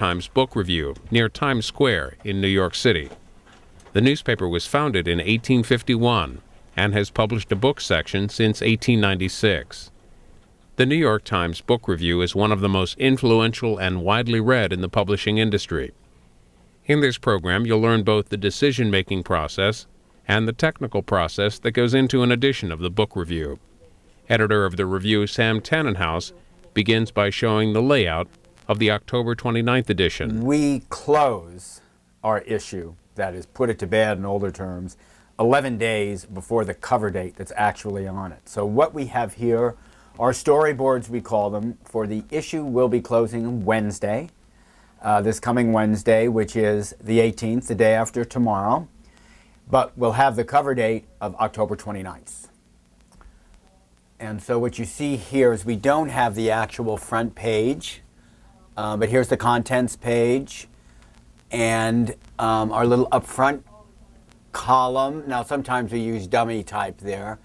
Times Book Review near Times Square in New York City. The newspaper was founded in 1851 and has published a book section since 1896. The New York Times Book Review is one of the most influential and widely read in the publishing industry. In this program, you'll learn both the decision-making process and the technical process that goes into an edition of the book review. Editor of the review, Sam Tannenhouse, begins by showing the layout of the October 29th edition. We close our issue, that is, put it to bed in older terms, 11 days before the cover date that's actually on it. So what we have here are storyboards, we call them, for the issue we'll be closing Wednesday, this coming Wednesday, which is the 18th, the day after tomorrow. But we'll have the cover date of October 29th. And so what you see here is we don't have the actual front page, but here's the contents page and our little upfront column. Now sometimes we use dummy type there.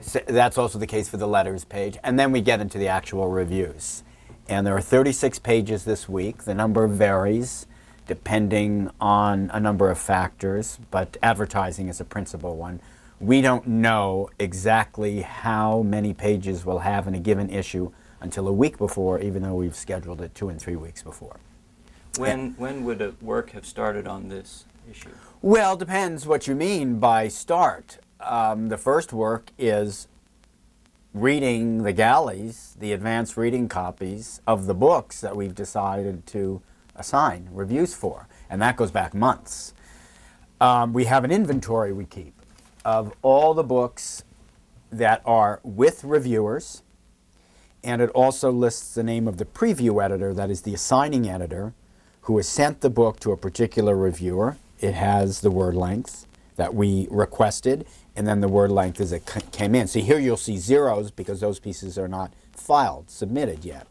So that's also the case for the letters page. And then we get into the actual reviews. And there are 36 pages this week. The number varies depending on a number of factors, but advertising is a principal one. We don't know exactly how many pages we'll have in a given issue until a week before, even though we've scheduled it 2 and 3 weeks before. When would a work have started on this issue? Well, depends what you mean by start. The first work is reading the galleys, the advanced reading copies of the books that we've decided to assign reviews for, and that goes back months. We have an inventory we keep of all the books that are with reviewers, and it also lists the name of the preview editor, that is the assigning editor, who has sent the book to a particular reviewer. It has the word length that we requested, and then the word length as it came in. So here you'll see zeros because those pieces are not filed, submitted yet.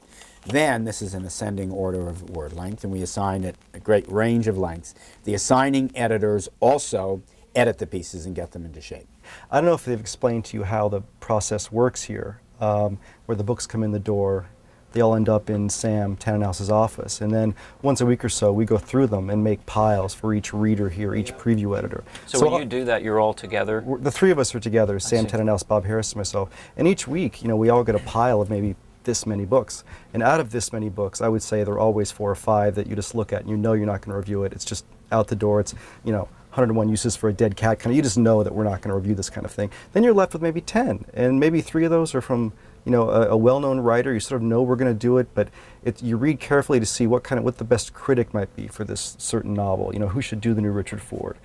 Then this is an ascending order of word length, and we assign it a great range of lengths. The assigning editors also edit the pieces and get them into shape. I don't know if they've explained to you how the process works here, where the books come in the door. They all end up in Sam Tannenhouse's office, and then once a week or so we go through them and make piles for each reader here, each preview editor. So when you do that, you're all together? The three of us are together, Sam Tannenhouse, Bob Harris, and myself, and each week, you know, we all get a pile of maybe this many books, and out of this many books, I would say there are always 4 or 5 that you just look at and you know you're not going to review it. It's just out the door. It's, you know, 101 uses for a dead cat, kind of. You just know that we're not going to review this kind of thing. Then you're left with maybe 10, and maybe 3 of those are from, you know, a well-known writer. You sort of know we're going to do it, but you read carefully to see what the best critic might be for this certain novel. You know, who should do the new Richard Ford.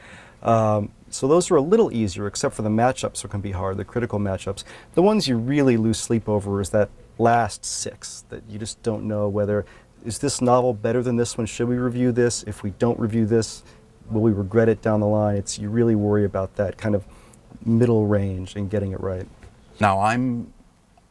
So those are a little easier, except for the matchups, which can be hard, the critical matchups. The ones you really lose sleep over is that last 6 that you just don't know whether, is this novel better than this one? Should we review this? If we don't review this, will we regret it down the line? You really worry about that kind of middle range and getting it right. Now, I'm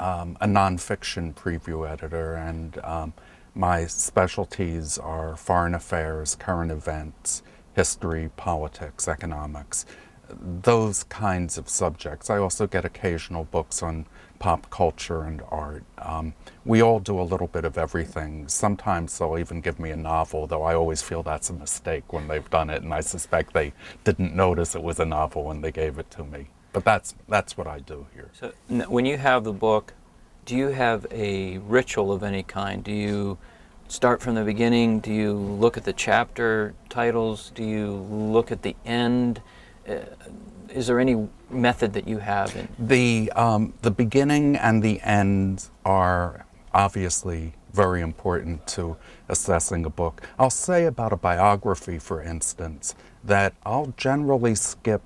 a nonfiction preview editor, and my specialties are foreign affairs, current events, history, politics, economics, those kinds of subjects. I also get occasional books on pop culture and art. We all do a little bit of everything. Sometimes they'll even give me a novel, though I always feel that's a mistake when they've done it, and I suspect they didn't notice it was a novel when they gave it to me. But that's what I do here. So when you have the book, do you have a ritual of any kind? Do you start from the beginning? Do you look at the chapter titles? Do you look at the end? Is there any method that you have? The beginning and the end are obviously very important to assessing a book. I'll say about a biography, for instance, that I'll generally skip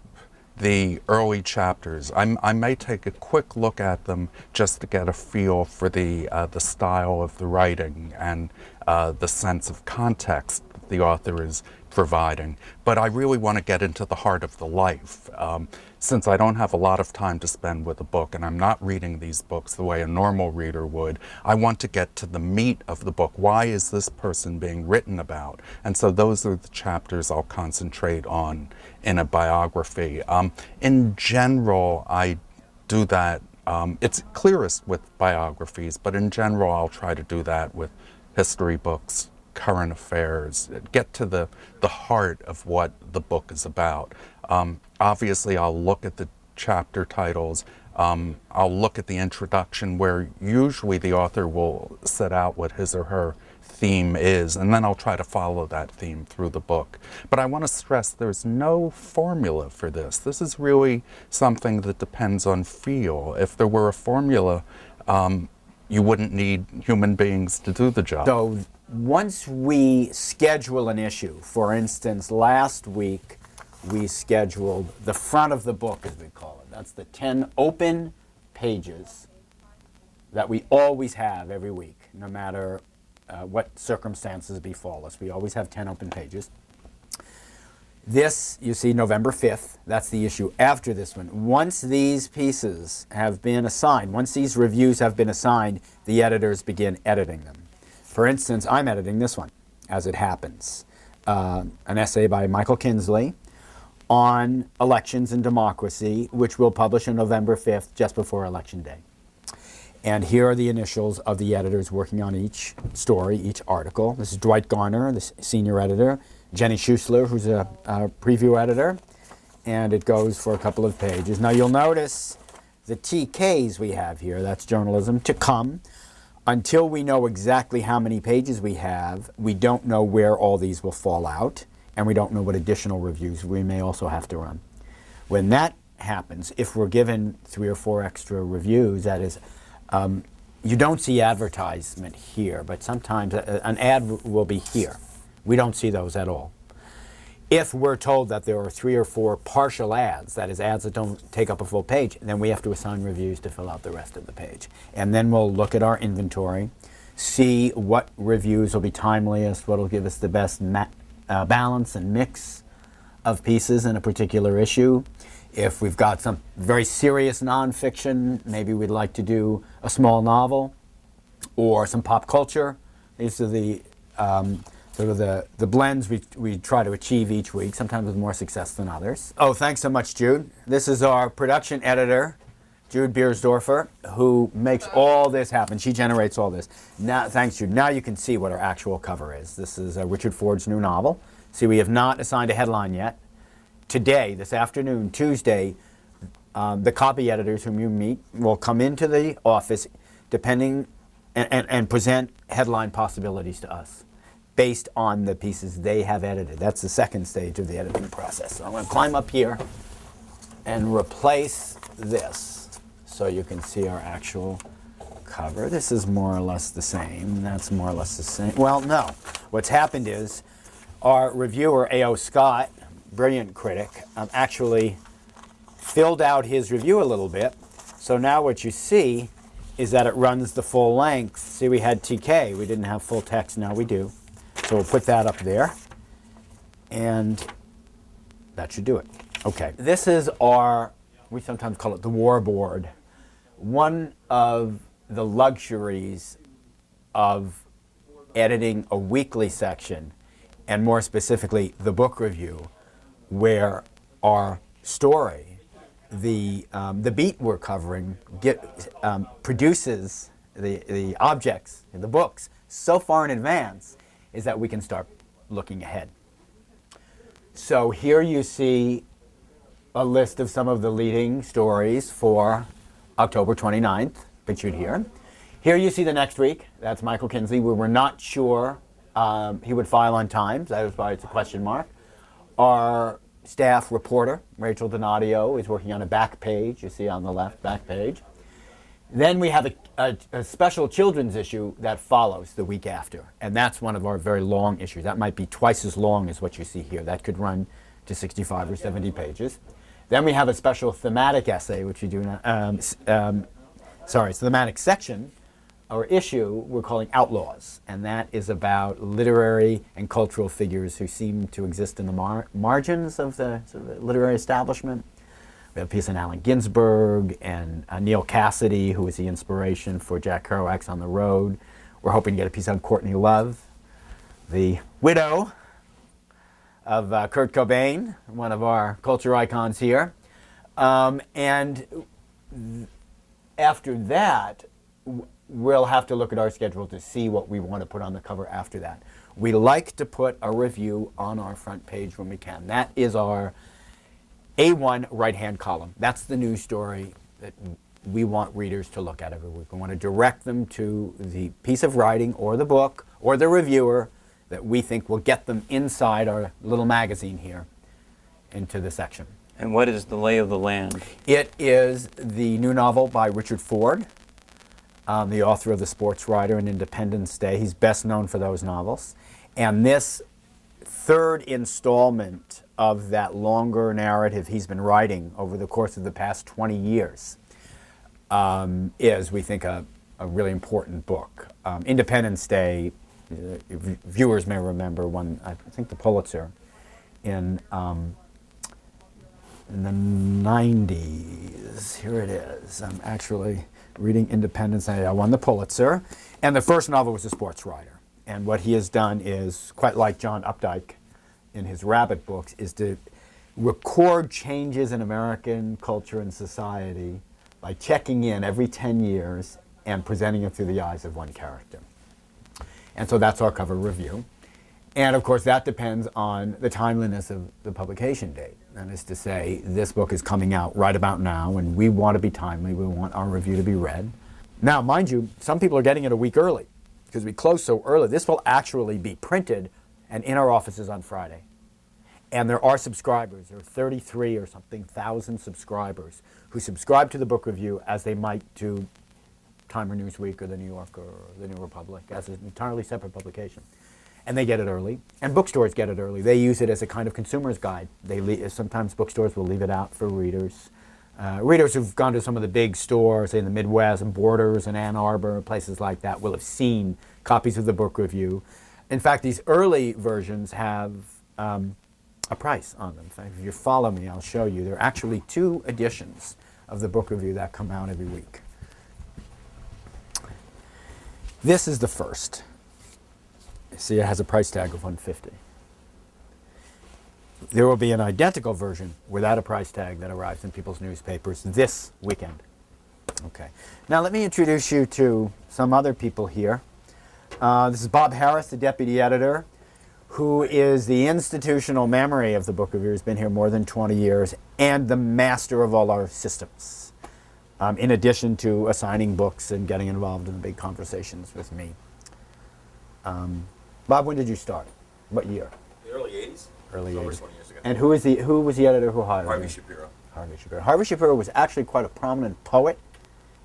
the early chapters. I may take a quick look at them just to get a feel for the style of the writing and the sense of context that the author is providing. But I really want to get into the heart of the life. Since I don't have a lot of time to spend with a book, and I'm not reading these books the way a normal reader would, I want to get to the meat of the book. Why is this person being written about? And so those are the chapters I'll concentrate on in a biography. In general, I do that. It's clearest with biographies, but in general, I'll try to do that with history books, current affairs, get to the heart of what the book is about. Obviously, I'll look at the chapter titles. I'll look at the introduction, where usually the author will set out what his or her theme is, and then I'll try to follow that theme through the book. But I want to stress there's no formula for this. This is really something that depends on feel. If there were a formula, you wouldn't need human beings to do the job. So once we schedule an issue, for instance, last week we scheduled the front of the book, as we call it. That's the 10 open pages that we always have every week, no matter what circumstances befall us. We always have 10 open pages. This, you see, November 5th, that's the issue after this one. Once these pieces have been assigned, once these reviews have been assigned, the editors begin editing them. For instance, I'm editing this one, as it happens. An essay by Michael Kinsley on elections and democracy, which we'll publish on November 5th, just before Election Day. And here are the initials of the editors working on each story, each article. This is Dwight Garner, the senior editor, Jenny Schuessler, who's a preview editor, and it goes for a couple of pages. Now you'll notice the TKs we have here, that's journalism to come. Until we know exactly how many pages we have, we don't know where all these will fall out, and we don't know what additional reviews we may also have to run. When that happens, if we're given 3 or 4 extra reviews, that is, you don't see advertisement here, but sometimes an ad will be here. We don't see those at all. If we're told that there are 3 or 4 partial ads, that is ads that don't take up a full page, then we have to assign reviews to fill out the rest of the page. And then we'll look at our inventory, see what reviews will be timeliest, what will give us the best balance and mix of pieces in a particular issue. If we've got some very serious nonfiction, maybe we'd like to do a small novel or some pop culture. These are the sort of the blends we try to achieve each week, sometimes with more success than others. Oh, thanks so much, Jude. This is our production editor, Jude Beersdorfer, who makes all this happen. She generates all this. Now, thanks, Jude. Now you can see what our actual cover is. This is Richard Ford's new novel. See, we have not assigned a headline yet. Today, this afternoon, Tuesday, the copy editors whom you meet will come into the office depending and present headline possibilities to us based on the pieces they have edited. That's the second stage of the editing process. So I'm going to climb up here and replace this so you can see our actual cover. This is more or less the same. That's more or less the same. Well, no. What's happened is our reviewer, A.O. Scott, brilliant critic, actually filled out his review a little bit. So now what you see is that it runs the full length. See, we had TK. We didn't have full text. Now we do. So we'll put that up there. And that should do it. Okay. This is our, we sometimes call it the war board. One of the luxuries of editing a weekly section, and more specifically the book review, where our story, the beat we're covering, produces the objects in the books so far in advance, is that we can start looking ahead. So here you see a list of some of the leading stories for October 29th, pictured here. Here you see the next week. That's Michael Kinsley. We were not sure he would file on time. So that was why it's a question mark. Our staff reporter, Rachel Donadio, is working on a back page. You see on the left, back page. Then we have a special children's issue that follows the week after. And that's one of our very long issues. That might be twice as long as what you see here. That could run to 65 or 70 pages. Then we have a special thematic essay, which we do thematic section or issue we're calling Outlaws. And that is about literary and cultural figures who seem to exist in the margins of the literary establishment. We have a piece on Allen Ginsberg and Neil Cassidy, who was the inspiration for Jack Kerouac's On the Road. We're hoping to get a piece on Courtney Love, the widow of Kurt Cobain, one of our culture icons here. And after that, we'll have to look at our schedule to see what we want to put on the cover after that. We like to put a review on our front page when we can. That is our A1 right-hand column. That's the news story that we want readers to look at every week. We want to direct them to the piece of writing or the book or the reviewer that we think will get them inside our little magazine here into the section. And what is The Lay of the Land? It is the new novel by Richard Ford, the author of The Sports Writer and Independence Day. He's best known for those novels. And this third installment of that longer narrative he's been writing over the course of the past 20 years is, we think, a really important book. Independence Day, viewers may remember, won, I think, the Pulitzer in the 90s. Here it is. I'm actually reading Independence Day. I won the Pulitzer. And the first novel was The Sports Writer. And what he has done is, quite like John Updike in his Rabbit books, is to record changes in American culture and society by checking in every 10 years and presenting it through the eyes of one character. And so that's our cover review. And of course, that depends on the timeliness of the publication date. That is to say, this book is coming out right about now, and we want to be timely. We want our review to be read. Now, mind you, some people are getting it a week early because we close so early. This will actually be printed and in our offices on Friday. And there are subscribers. There are 33 or something thousand subscribers who subscribe to the book review as they might to Time or Newsweek or the New Yorker or the New Republic as an entirely separate publication. And they get it early, and bookstores get it early. They use it as a kind of consumer's guide. Sometimes bookstores will leave it out for readers. Readers who've gone to some of the big stores, say in the Midwest, and Borders and Ann Arbor, places like that, will have seen copies of the book review. In fact, these early versions have a price on them. In fact, if you follow me, I'll show you. There are actually 2 editions of the book review that come out every week. This is the first. See, it has a price tag of $150. There will be an identical version without a price tag that arrives in people's newspapers this weekend. Okay. Now let me introduce you to some other people here. This is Bob Harris, the deputy editor, who is the institutional memory of the book review. He's been here more than 20 years, and the master of all our systems, in addition to assigning books and getting involved in the big conversations with me. Bob, when did you start? What year? The early 80s. Early Over 80s. 20 years ago. And who was the editor who hired Harvey you? Shapiro. Harvey Shapiro. Harvey Shapiro was actually quite a prominent poet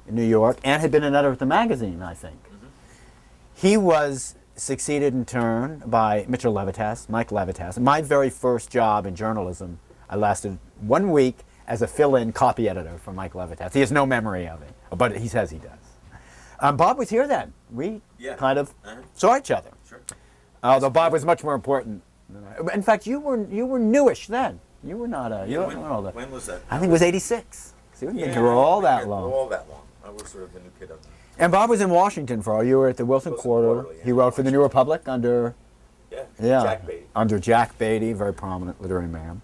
in New York and had been an editor of the magazine, I think. He was succeeded in turn by Mitchell Levitas, Mike Levitas. My very first job in journalism, I lasted 1 week as a fill-in copy editor for Mike Levitas. He has no memory of it, but he says he does. Bob was here then. We kind of saw each other. Sure. Although Bob was much more important than I. In fact, you were newish then. You were not a. You weren't older. When was that? I think it was '86. See, we've been here all that long. All that long. I was sort of the new kid up there. And Bob was in Washington for all. You were at the Wilson Quarterly. Yeah. He wrote for the New Republic under. Jack Beatty. Under Jack Beatty, very prominent literary man,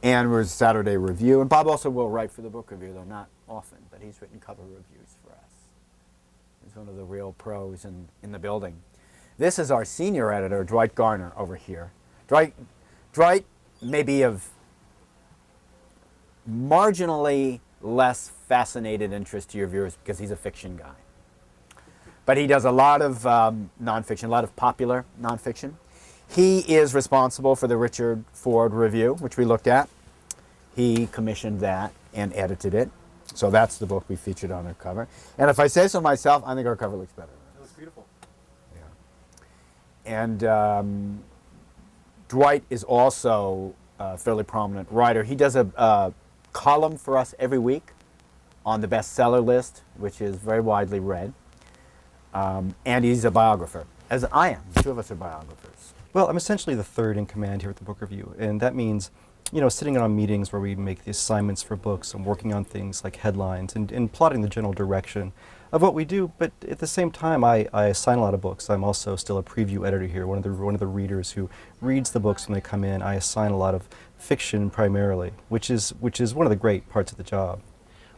and was Saturday Review. And Bob also will write for the book review, though not often. But he's written cover reviews for us. He's one of the real pros in the building. This is our senior editor, Dwight Garner, over here. Dwight may be of marginally less fascinated interest to your viewers because he's a fiction guy. But he does a lot of nonfiction, a lot of popular nonfiction. He is responsible for the Richard Ford Review, which we looked at. He commissioned that and edited it. So that's the book we featured on our cover. And if I say so myself, I think our cover looks better. It was beautiful. And Dwight is also a fairly prominent writer. He does a column for us every week on the bestseller list, which is very widely read. And he's a biographer, as I am. The 2 of us are biographers. Well, I'm essentially the third in command here at the Book Review, and that means, you know, sitting in on meetings where we make the assignments for books and working on things like headlines and plotting the general direction of what we do. But at the same time, I assign a lot of books. I'm also still a preview editor here, one of the readers who reads the books when they come in. I assign a lot of fiction primarily, which is one of the great parts of the job.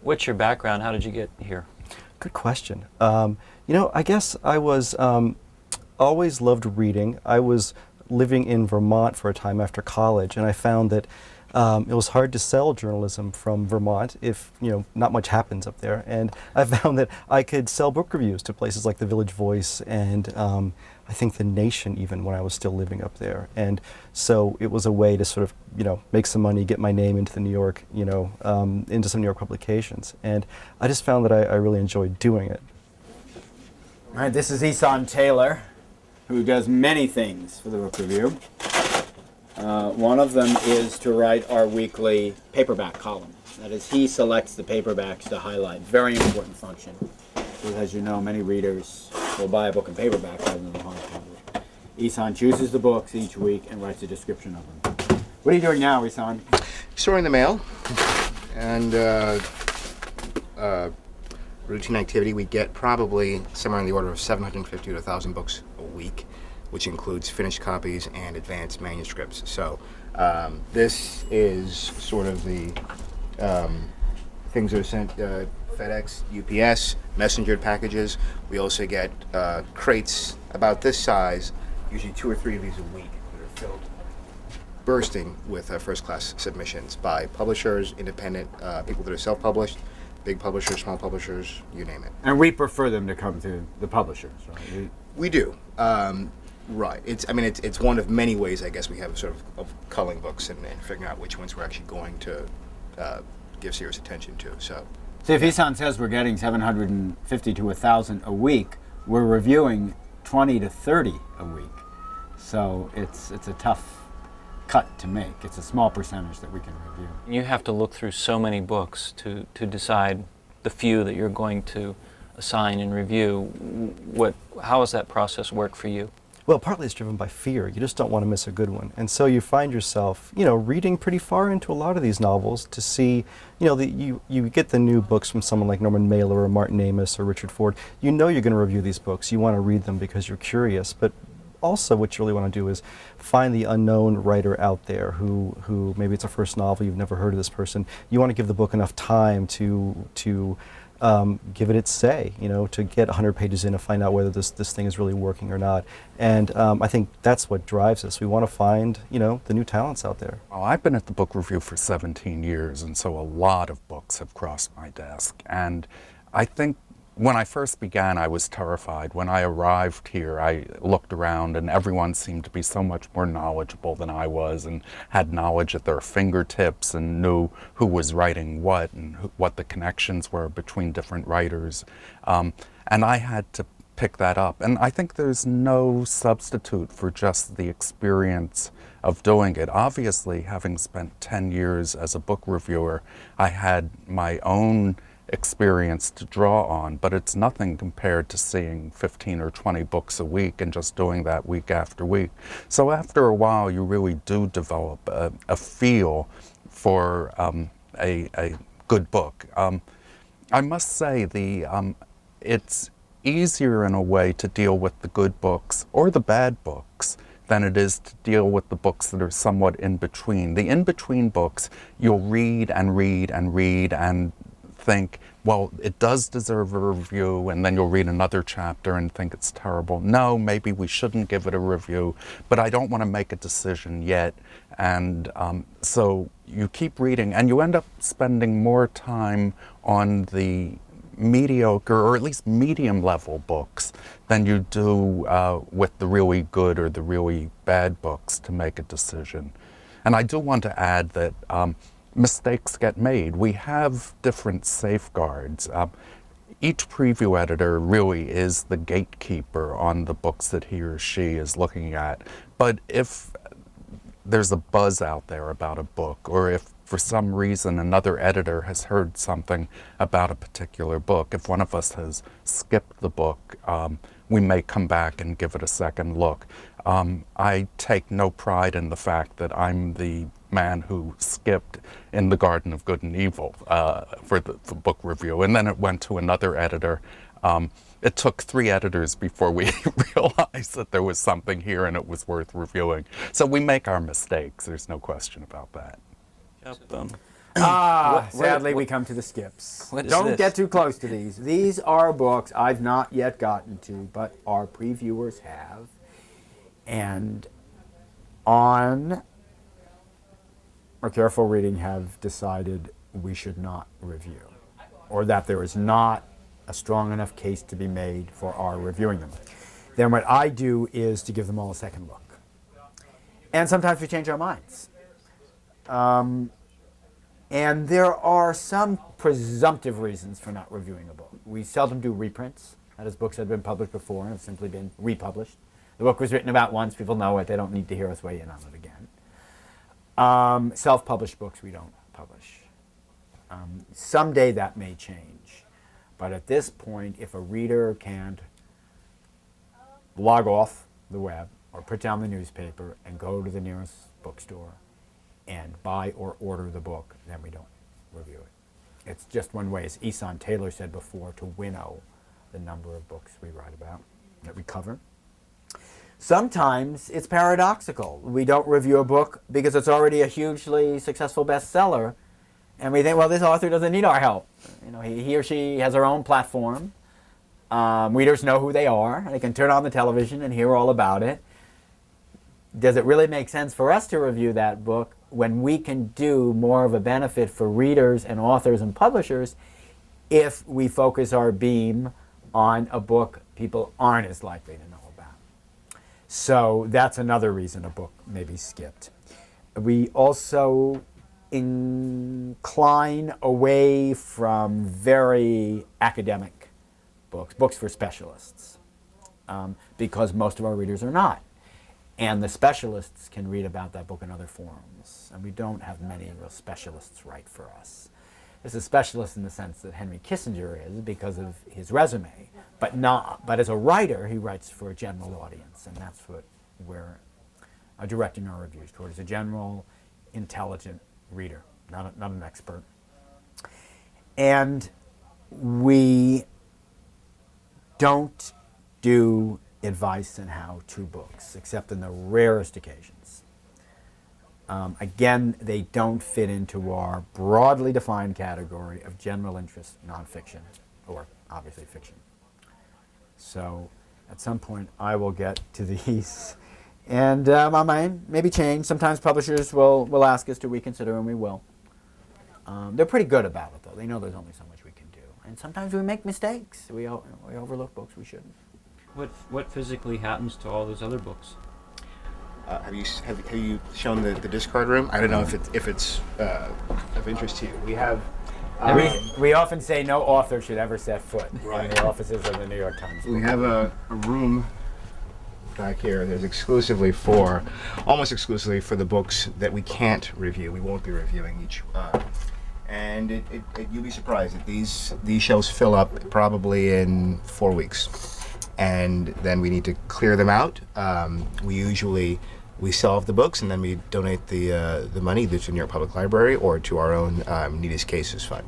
What's your background? How did you get here? Good question. You know, I guess I was always loved reading. I was living in Vermont for a time after college, and I found that it was hard to sell journalism from Vermont if, not much happens up there. And I found that I could sell book reviews to places like the Village Voice and I think The Nation even when I was still living up there. And so it was a way to sort of, make some money, get my name into the New York, into some New York publications. And I just found that I really enjoyed doing it. All right, this is Isan Taylor, who does many things for the Book Review. One of them is to write our weekly paperback column. That is, he selects the paperbacks to highlight. Very important function. Because as you know, many readers will buy a book in paperback rather than a hardcover. Isan chooses the books each week and writes a description of them. What are you doing now, Isan? Sorting the mail. And routine activity, we get probably somewhere in the order of 750 to 1,000 books a week, which includes finished copies and advanced manuscripts. So this is sort of the things that are sent FedEx, UPS, messengered packages. We also get crates about this size, usually 2 or 3 of these a week, that are filled bursting with first-class submissions by publishers, independent people that are self-published, big publishers, small publishers, you name it. And we prefer them to come to the publishers, right? We do. Right. It's one of many ways, I guess, we have sort of culling books and figuring out which ones we're actually going to give serious attention to. So if Isan says we're getting 750 to 1,000 a week, we're reviewing 20 to 30 a week. So it's a tough cut to make. It's a small percentage that we can review. You have to look through so many books to decide the few that you're going to assign and review. How does that process work for you? Well, partly it's driven by fear. You just don't want to miss a good one. And so you find yourself, reading pretty far into a lot of these novels to see, you get the new books from someone like Norman Mailer or Martin Amis or Richard Ford. You know you're going to review these books. You want to read them because you're curious. But also what you really want to do is find the unknown writer out there who maybe it's a first novel, you've never heard of this person. You want to give the book enough time to give it its say, to get 100 pages in and find out whether this thing is really working or not. And I think that's what drives us. We want to find, the new talents out there. Well, I've been at the Book Review for 17 years, and so a lot of books have crossed my desk. And I think when I first began, I was terrified. When I arrived here, I looked around and everyone seemed to be so much more knowledgeable than I was and had knowledge at their fingertips and knew who was writing what and what the connections were between different writers. And I had to pick that up. And I think there's no substitute for just the experience of doing it. Obviously, having spent 10 years as a book reviewer, I had my own experience to draw on, but it's nothing compared to seeing 15 or 20 books a week and just doing that week after week. So after a while, you really do develop a feel for a good book. I must say it's easier in a way to deal with the good books or the bad books than it is to deal with the books that are somewhat in between. The in-between books, you'll read and read and read and think, well, it does deserve a review, and then you'll read another chapter and think it's terrible. No, maybe we shouldn't give it a review, but I don't want to make a decision yet. And so you keep reading, and you end up spending more time on the mediocre, or at least medium level books than you do with the really good or the really bad books to make a decision. And I do want to add that mistakes get made. We have different safeguards. Each preview editor really is the gatekeeper on the books that he or she is looking at. But if there's a buzz out there about a book, or if for some reason another editor has heard something about a particular book, if one of us has skipped the book, we may come back and give it a second look. I take no pride in the fact that I'm the man who skipped In the Garden of Good and Evil for the book review, and then it went to another editor. It took 3 editors before we realized that there was something here and it was worth reviewing. So we make our mistakes, there's no question about that. Sadly, we come to the skips. What is Don't this? get too close to these. These are books I've not yet gotten to, but our previewers have. and on or careful reading have decided we should not review, or that there is not a strong enough case to be made for our reviewing them. Then what I do is to give them all a second look. And sometimes we change our minds. And there are some presumptive reasons for not reviewing a book. We seldom do reprints. That is, books that have been published before and have simply been republished. The book was written about once, people know it, they don't need to hear us weigh in on it again. Self-published books we don't publish. Someday that may change. But at this point, if a reader can't log off the web or put down the newspaper and go to the nearest bookstore and buy or order the book, then we don't review it. It's just one way, as Eson Taylor said before, to winnow the number of books we write about, that we cover. Sometimes it's paradoxical. We don't review a book because it's already a hugely successful bestseller, and we think, well, this author doesn't need our help. You know, he or she has their own platform. Readers know who they are. They can turn on the television and hear all about it. Does it really make sense for us to review that book when we can do more of a benefit for readers and authors and publishers if we focus our beam on a book people aren't as likely to know about? So that's another reason a book may be skipped. We also incline away from very academic books, books for specialists, because most of our readers are not. And the specialists can read about that book in other forums. And we don't have many real specialists write for us. There's a specialist in the sense that Henry Kissinger is because of his resume, but as a writer, he writes for a general audience, and that's what we're directing our reviews towards, a general, intelligent reader, not an expert. And we don't do advice and how-to books, except in the rarest occasions. Again, they don't fit into our broadly defined category of general interest nonfiction, or obviously fiction. So at some point I will get to these, and my mind maybe change. Sometimes publishers will ask us to reconsider, and we will. They're pretty good about it, though. They know there's only so much we can do. And sometimes we make mistakes. We overlook books we shouldn't. What physically happens to all those other books? Have you shown the discard room? I don't know if it's of interest to you. We have. We often say no author should ever set foot in Right. the offices of the New York Times. We have a room back here. There's almost exclusively for the books that we can't review. We won't be reviewing each. And you'll be surprised that these shelves fill up probably in 4 weeks. And then we need to clear them out. We sell off the books, and then we donate the money either to the New York Public Library or to our own Needest Cases Fund.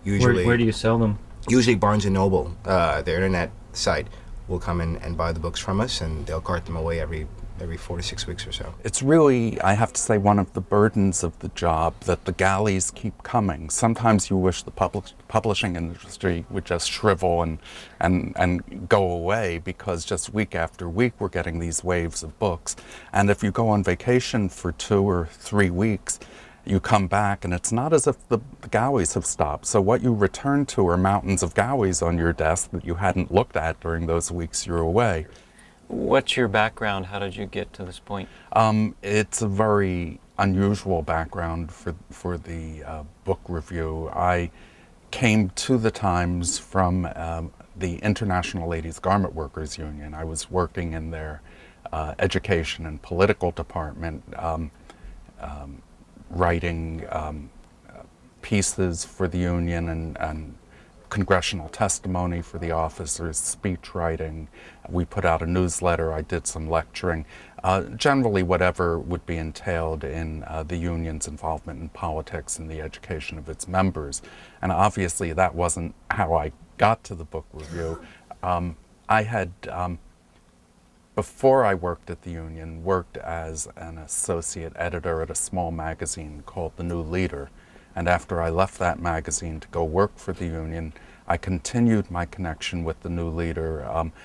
Usually, Where do you sell them? Usually Barnes & Noble, their internet site, will come in and buy the books from us, and they'll cart them away every 4 to 6 weeks or so. It's really, I have to say, one of the burdens of the job that the galleys keep coming. Sometimes you wish the publishing industry would just shrivel and go away, because just week after week we're getting these waves of books. And if you go on vacation for 2 or 3 weeks, you come back and it's not as if the galleys have stopped. So what you return to are mountains of galleys on your desk that you hadn't looked at during those weeks you're away. What's your background? How did you get to this point? It's a very unusual background for the book review. I came to the Times from the International Ladies Garment Workers Union. I was working in their education and political department, writing pieces for the union and congressional testimony for the officers, speech writing. We put out a newsletter. I did some lecturing. Generally whatever would be entailed in the union's involvement in politics and the education of its members. And obviously that wasn't how I got to the book review. I had, before I worked at the union, worked as an associate editor at a small magazine called The New Leader. And after I left that magazine to go work for the union, I continued my connection with The New Leader.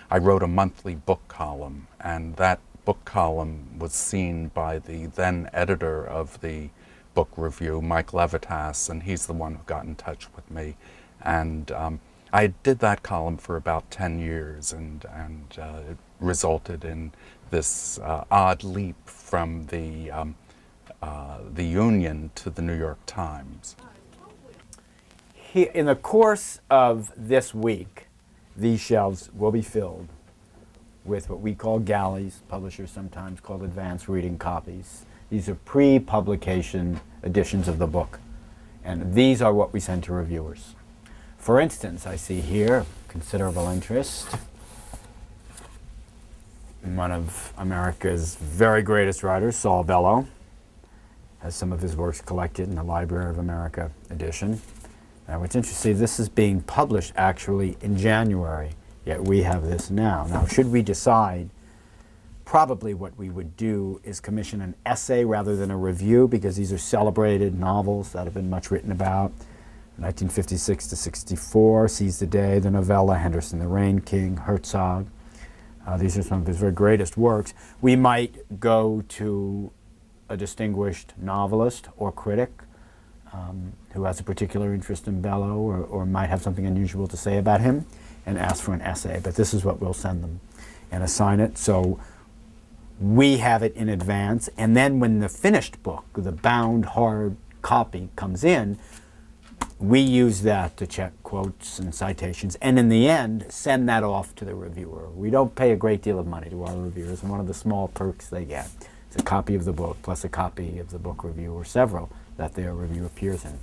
I wrote a monthly book column, and that book column was seen by the then editor of the book review, Mike Levitas, and he's the one who got in touch with me. And I did that column for about 10 years, and it resulted in this odd leap from the Union to the New York Times. In the course of this week, these shelves will be filled with what we call galleys. Publishers sometimes call advanced reading copies. These are pre-publication editions of the book, and these are what we send to reviewers. For instance, I see here considerable interest. One of America's very greatest writers, Saul Bellow, has some of his works collected in the Library of America edition. Now, what's interesting, this is being published actually in January, yet we have this now. Now, should we decide, probably what we would do is commission an essay rather than a review, because these are celebrated novels that have been much written about. 1956 to 64, Seize the Day, the novella, Henderson the Rain King, Herzog. These are some of his very greatest works. We might go to a distinguished novelist or critic who has a particular interest in Bellow, or might have something unusual to say about him, and ask for an essay. But this is what we'll send them and assign it. So we have it in advance, and then when the finished book, the bound hard copy, comes in, we use that to check quotes and citations, and in the end, send that off to the reviewer. We don't pay a great deal of money to our reviewers, and one of the small perks they get is a copy of the book, plus a copy of the book review, or several that their review appears in.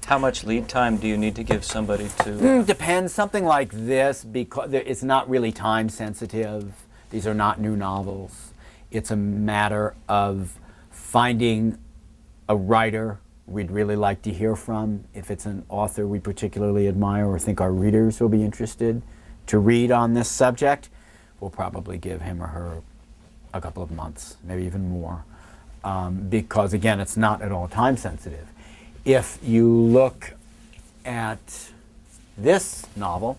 How much lead time do you need to give somebody to? Depends. Something like this, because it's not really time sensitive. These are not new novels. It's a matter of finding a writer we'd really like to hear from. If it's an author we particularly admire or think our readers will be interested to read on this subject, we'll probably give him or her a couple of months, maybe even more, because again, it's not at all time sensitive. If you look at this novel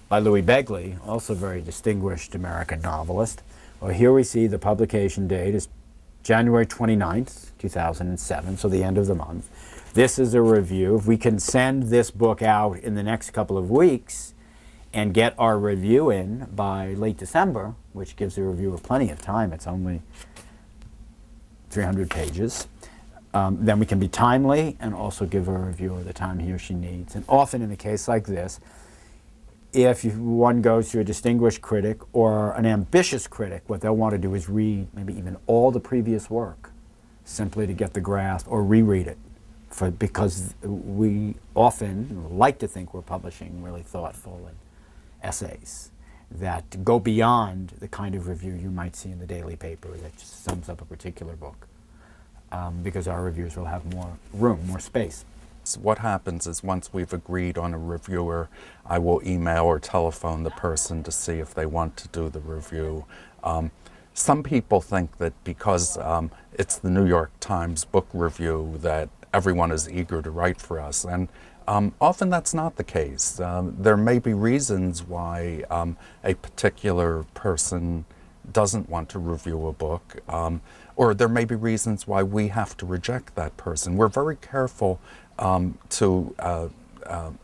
by Louis Begley, also a very distinguished American novelist, well, here we see the publication date is January 29th, 2007, so the end of the month. This is a review. If we can send this book out in the next couple of weeks and get our review in by late December, which gives the reviewer plenty of time, it's only 300 pages, then we can be timely and also give our reviewer the time he or she needs. And often in a case like this, if one goes to a distinguished critic or an ambitious critic, what they'll want to do is read maybe even all the previous work, simply to get the grasp, or reread it, because we often like to think we're publishing really thoughtful essays that go beyond the kind of review you might see in the daily paper that just sums up a particular book, because our reviewers will have more room, more space. So what happens is, once we've agreed on a reviewer, I will email or telephone the person to see if they want to do the review. Some people think that because it's the New York Times book review that everyone is eager to write for us, and often that's not the case. There may be reasons why a particular person doesn't want to review a book, or there may be reasons why we have to reject that person. We're very careful to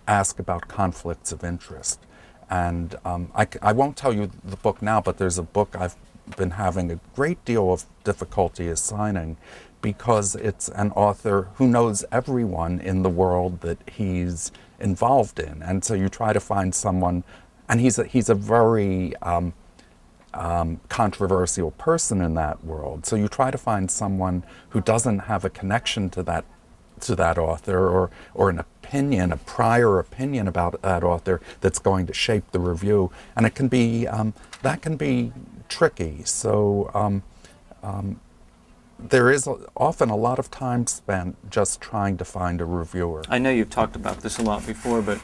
ask about conflicts of interest. And I won't tell you the book now, but there's a book I've been having a great deal of difficulty assigning, because it's an author who knows everyone in the world that he's involved in. And so you try to find someone, and he's a very controversial person in that world. So you try to find someone who doesn't have a connection to that author, or an opinion, a prior opinion about that author that's going to shape the review. And it can be, that can be tricky. So there is often a lot of time spent just trying to find a reviewer. I know you've talked about this a lot before, but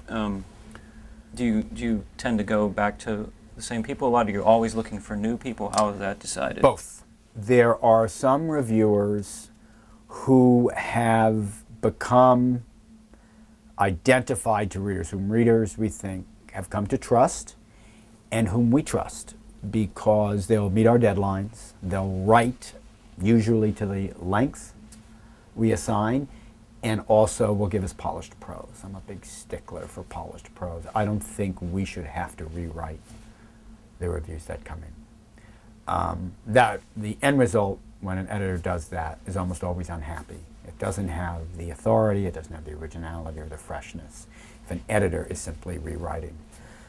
do you tend to go back to the same people a lot? Are you always looking for new people? How is that decided? Both. There are some reviewers who have become identified to readers, whom readers we think have come to trust, and whom we trust. because they'll meet our deadlines. They'll write usually to the length we assign, and also will give us polished prose. I'm a big stickler for polished prose. I don't think we should have to rewrite the reviews that come in. That the end result, when an editor does that, is almost always unhappy. It doesn't have the authority, it doesn't have the originality or the freshness if an editor is simply rewriting.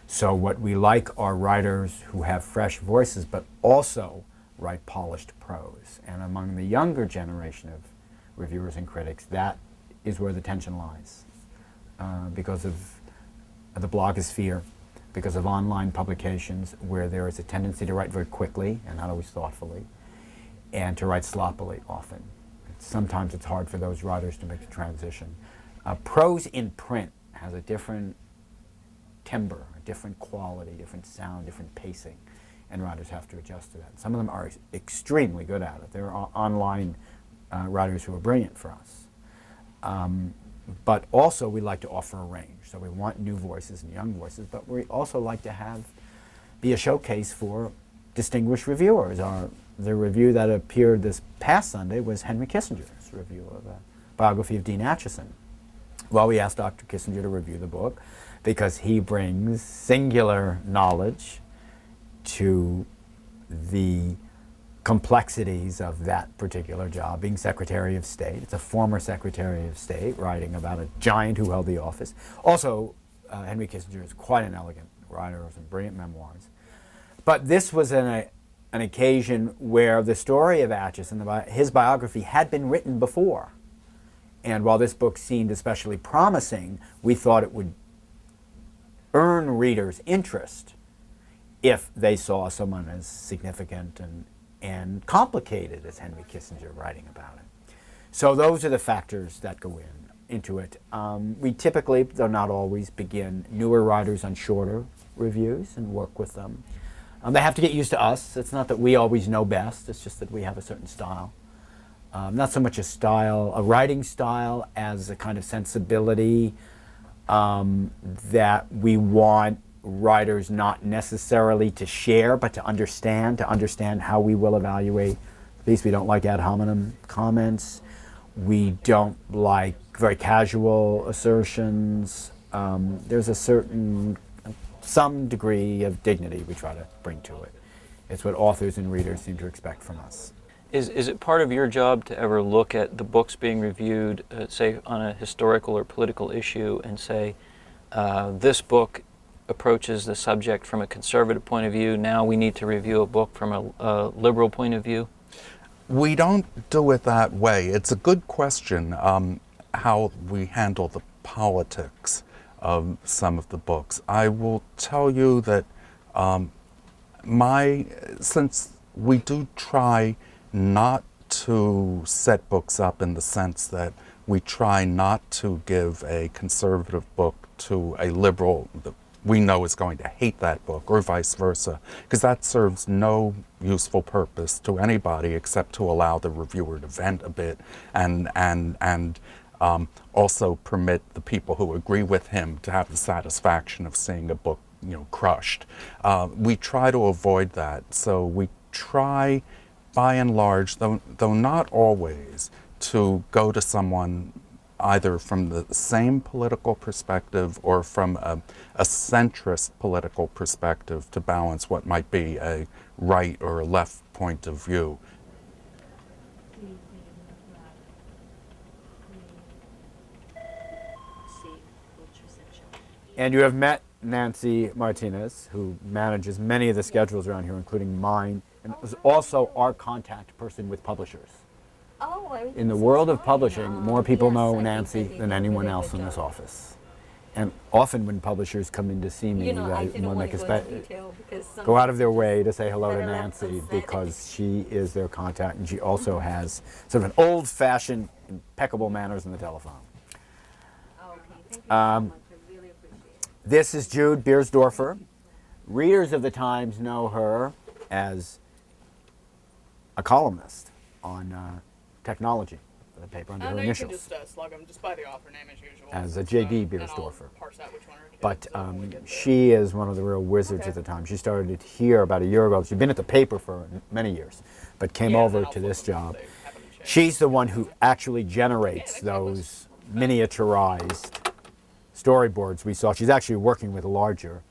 So what we like are writers who have fresh voices but also write polished prose. And among the younger generation of reviewers and critics, that is where the tension lies. Because of the blogosphere, because of online publications where there is a tendency to write very quickly and not always thoughtfully, and to write sloppily often. Sometimes it's hard for those writers to make the transition. Prose in print has a different timbre, a different quality, different sound, different pacing, and writers have to adjust to that. Some of them are extremely good at it. There are online writers who are brilliant for us. But also we like to offer a range. So we want new voices and young voices, but we also like to be a showcase for distinguished reviewers. The review that appeared this past Sunday was Henry Kissinger's review of a biography of Dean Acheson. Well, we asked Dr. Kissinger to review the book because he brings singular knowledge to the complexities of that particular job, being Secretary of State. It's a former Secretary of State writing about a giant who held the office. Also, Henry Kissinger is quite an elegant writer of some brilliant memoirs. But this was an occasion where the story of Acheson, his biography, had been written before. And while this book seemed especially promising, we thought it would earn readers' interest if they saw someone as significant and complicated as Henry Kissinger writing about it. So those are the factors that go into it. We typically, though not always, begin newer writers on shorter reviews and work with them. They have to get used to us. It's not that we always know best, it's just that we have a certain style. Not so much a writing style, as a kind of sensibility that we want writers not necessarily to share, but to understand how we will evaluate. At least we don't like ad hominem comments. We don't like very casual assertions. There's some degree of dignity we try to bring to it. It's what authors and readers seem to expect from us. Is it part of your job to ever look at the books being reviewed, say on a historical or political issue, and say, this book approaches the subject from a conservative point of view, now we need to review a book from a liberal point of view? We don't do it that way. It's a good question how we handle the politics of some of the books. I will tell you that since we do try not to set books up in the sense that we try not to give a conservative book to a liberal that we know is going to hate that book, or vice versa, because that serves no useful purpose to anybody except to allow the reviewer to vent a bit and also permit the people who agree with him to have the satisfaction of seeing a book, crushed. We try to avoid that, so we try, by and large, though not always, to go to someone either from the same political perspective or from a centrist political perspective to balance what might be a right or a left point of view. And you have met Nancy Martinez, who manages many of the schedules around here, including mine, and is also our contact person with publishers. Oh, in the world of publishing, more people know Nancy than anyone else in this office. And often when publishers come in to see me, they want to go out of their way to say hello to Nancy because she is their contact, and she also has sort of an old-fashioned, impeccable manners on the telephone. Okay, thank you so much. I really appreciate it. This is Jude Beersdorfer. Readers of the Times know her as a columnist on technology, the paper under No, her you can initials just slug them just by the author name as usual. as a J.D. And I'll Beersdorfer. parse out which one are kids, But so when we get there. she is one of the real wizards at the time. She started it here about a year ago. She'd been at the paper for many years, but came Yeah, and over then I'll to flip this them if job. they happen to change. She's the one who actually generates those miniaturized storyboards we saw. She's actually working with larger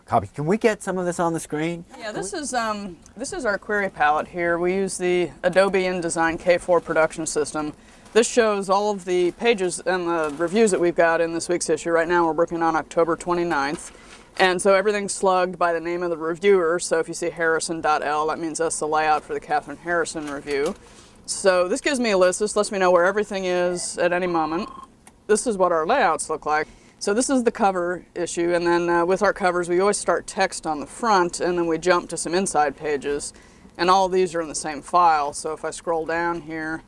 copies. Can we get some of this on the screen? Yeah, this is our query palette here. We use the Adobe InDesign K4 production system. This shows all of the pages and the reviews that we've got in this week's issue. Right now we're working on October 29th. And so everything's slugged by the name of the reviewer. So if you see Harrison.L, that means that's the layout for the Catherine Harrison review. So this gives me a list. This lets me know where everything is at any moment. This is what our layouts look like. So this is the cover issue, and then with our covers we always start text on the front and then we jump to some inside pages, and all of these are in the same file. So if I scroll down here,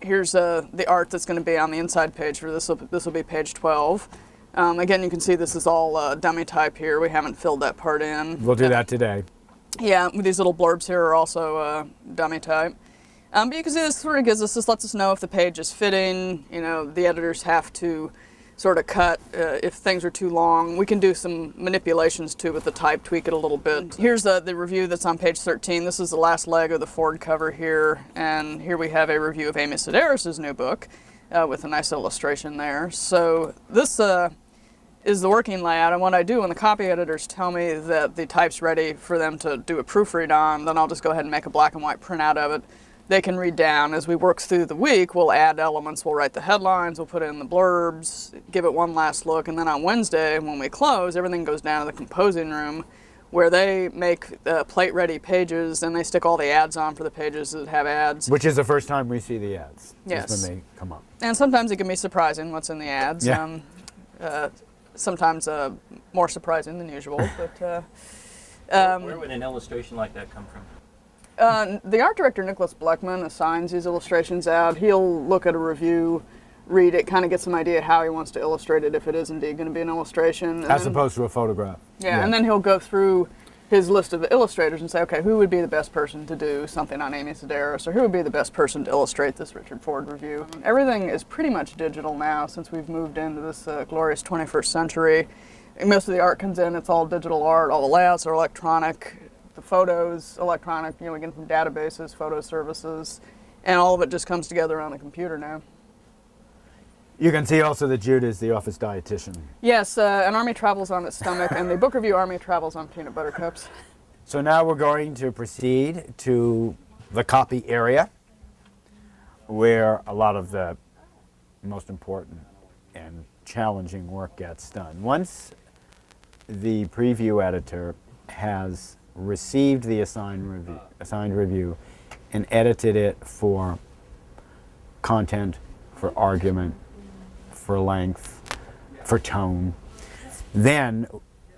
here's the art that's going to be on the inside page for this. This will be page 12. Again, you can see this is all dummy type here. We haven't filled that part in. We'll do that today. Yeah, these little blurbs here are also dummy type. But you can see this sort of this lets us know if the page is fitting. You know, the editors have to sort of cut if things are too long. We can do some manipulations too with the type, tweak it a little bit. Here's the review that's on page 13. This is the last leg of the Ford cover here, and here we have a review of Amy Sedaris' new book with a nice illustration there. So this is the working layout, and what I do when the copy editors tell me that the type's ready for them to do a proofread on, then I'll just go ahead and make a black and white printout of it. They can read down. As we work through the week, we'll add elements, we'll write the headlines, we'll put in the blurbs, give it one last look, and then on Wednesday, when we close, everything goes down to the composing room where they make plate-ready pages, and they stick all the ads on for the pages that have ads. Which is the first time we see the ads. Yes. Is when they come up. And sometimes it can be surprising what's in the ads. Yeah. Sometimes more surprising than usual. But Where would an illustration like that come from? the art director, Nicholas Bleckman, assigns these illustrations out. He'll look at a review, read it, kind of get some idea how he wants to illustrate it if it is indeed going to be an illustration. As opposed to a photograph. Yeah, and then he'll go through his list of illustrators and say, okay, who would be the best person to do something on Amy Sedaris, or who would be the best person to illustrate this Richard Ford review. Everything is pretty much digital now since we've moved into this glorious 21st century. And most of the art comes in, it's all digital art, all the layouts are electronic, the photos electronic, we get from databases, photo services, and all of it just comes together on the computer now. You can see also that Jude is the office dietitian. Yes, an army travels on its stomach, and the book review army travels on peanut butter cups. So now we're going to proceed to the copy area, where a lot of the most important and challenging work gets done. Once the preview editor has received the assigned review and edited it for content, for argument, for length, for tone, then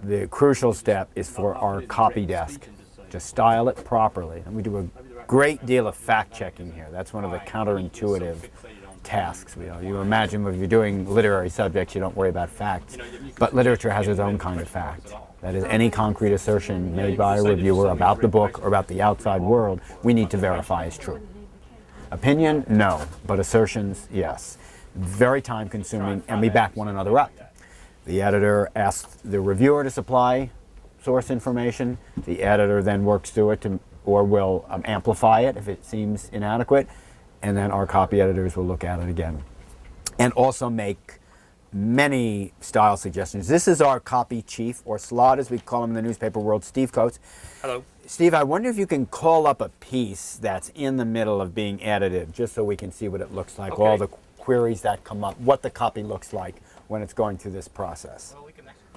the crucial step is for our copy desk to style it properly. And we do a great deal of fact checking here. That's one of the counterintuitive tasks. You imagine if you're doing literary subjects, you don't worry about facts. But literature has its own kind of fact. That is, any concrete assertion made by a reviewer about the book or about the outside world, we need to verify is true. Opinion, no, but assertions, yes. Very time consuming, and we back one another up. The editor asks the reviewer to supply source information. The editor then works through it or will amplify it if it seems inadequate, and then our copy editors will look at it again and also make many style suggestions. This is our copy chief, or slot as we call him in the newspaper world, Steve Coates. Hello. Steve, I wonder if you can call up a piece that's in the middle of being edited, just so we can see what it looks like, all the queries that come up, what the copy looks like when it's going through this process.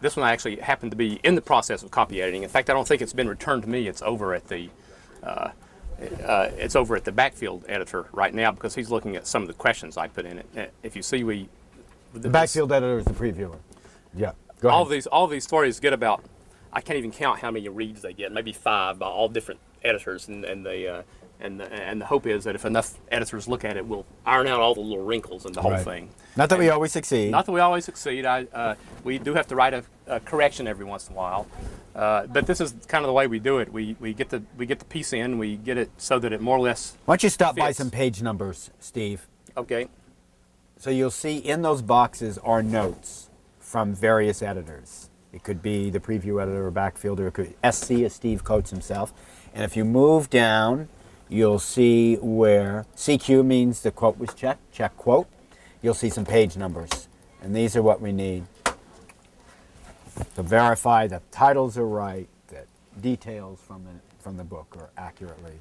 This one actually happened to be in the process of copy editing. In fact, I don't think it's been returned to me. It's over at the backfield editor right now because he's looking at some of the questions I put in it. If you see, the backfield editor is the previewer. Yeah. Go ahead. All of these stories get about, I can't even count how many reads they get, maybe 5 by all different editors, and the hope is that if enough editors look at it, we'll iron out all the little wrinkles in the whole Right. thing. Not that we always succeed. Not that we always succeed. We do have to write a correction every once in a while, but this is kind of the way we do it. We get the piece in, we get it so that it more or less. Why don't you stop by fits. some page numbers, Steve? Okay. So you'll see in those boxes are notes from various editors. It could be the preview editor or backfielder. It could SC is Steve Coates himself. And if you move down, you'll see where CQ means the quote was checked, check quote. You'll see some page numbers. And these are what we need to verify that titles are right, that details from the book are accurately.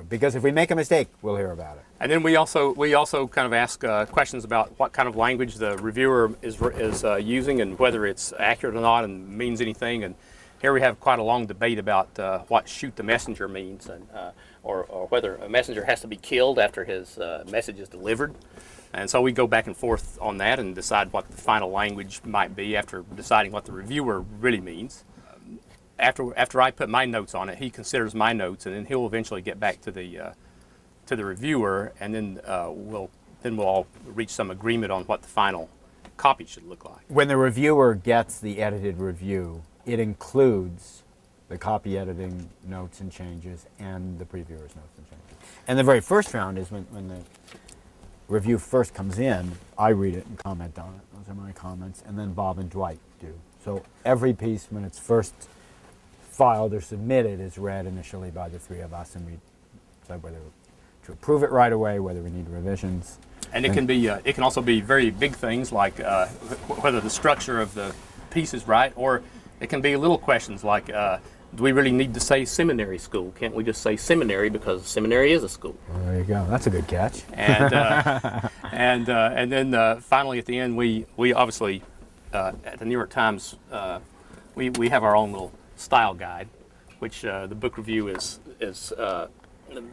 Because if we make a mistake, we'll hear about it. And then we also kind of ask questions about what kind of language the reviewer is using and whether it's accurate or not and means anything. And here we have quite a long debate about what "shoot the messenger" means, and or whether a messenger has to be killed after his message is delivered. And so we go back and forth on that and decide what the final language might be after deciding what the reviewer really means. After I put my notes on it, he considers my notes, and then he'll eventually get back to the reviewer, and then we'll all reach some agreement on what the final copy should look like. When the reviewer gets the edited review, it includes the copy editing notes and changes and the previewer's notes and changes. And the very first round is when the review first comes in, I read it and comment on it. Those are my comments, and then Bob and Dwight do. So every piece, when it's first filed or submitted, is read initially by the three of us, and we decide whether to approve it right away, whether we need revisions. And it can also be very big things like whether the structure of the piece is right, or it can be little questions like, do we really need to say seminary school? Can't we just say seminary because seminary is a school? Well, there you go. That's a good catch. And then finally at the end, we obviously at the New York Times we have our own little style guide, which the book review is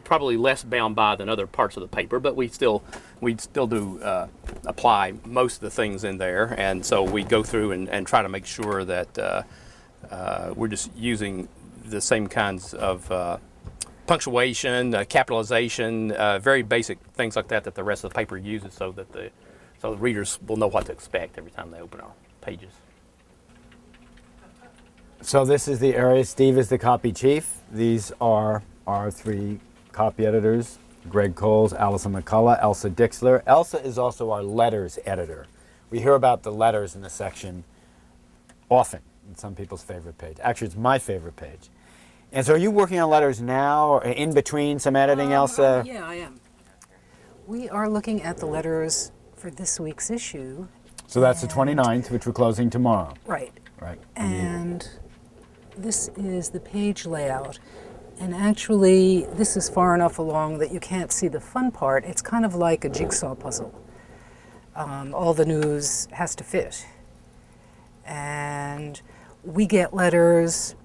probably less bound by than other parts of the paper, but we still do apply most of the things in there, and so we go through and try to make sure that we're just using the same kinds of punctuation, capitalization, very basic things like that the rest of the paper uses, so that the readers will know what to expect every time they open our pages. So this is the area. Steve is the copy chief. These are our three copy editors: Greg Coles, Allison McCullough, Elsa Dixler. Elsa is also our letters editor. We hear about the letters in the section often. It's some people's favorite page. Actually, it's my favorite page. And so are you working on letters now, or in between some editing, Elsa? Yeah, I am. We are looking at the letters for this week's issue. So that's the 29th, which we're closing tomorrow. Right. Right. And this is the page layout. And actually, this is far enough along that you can't see the fun part. It's kind of like a jigsaw puzzle. All the news has to fit. And we get letters,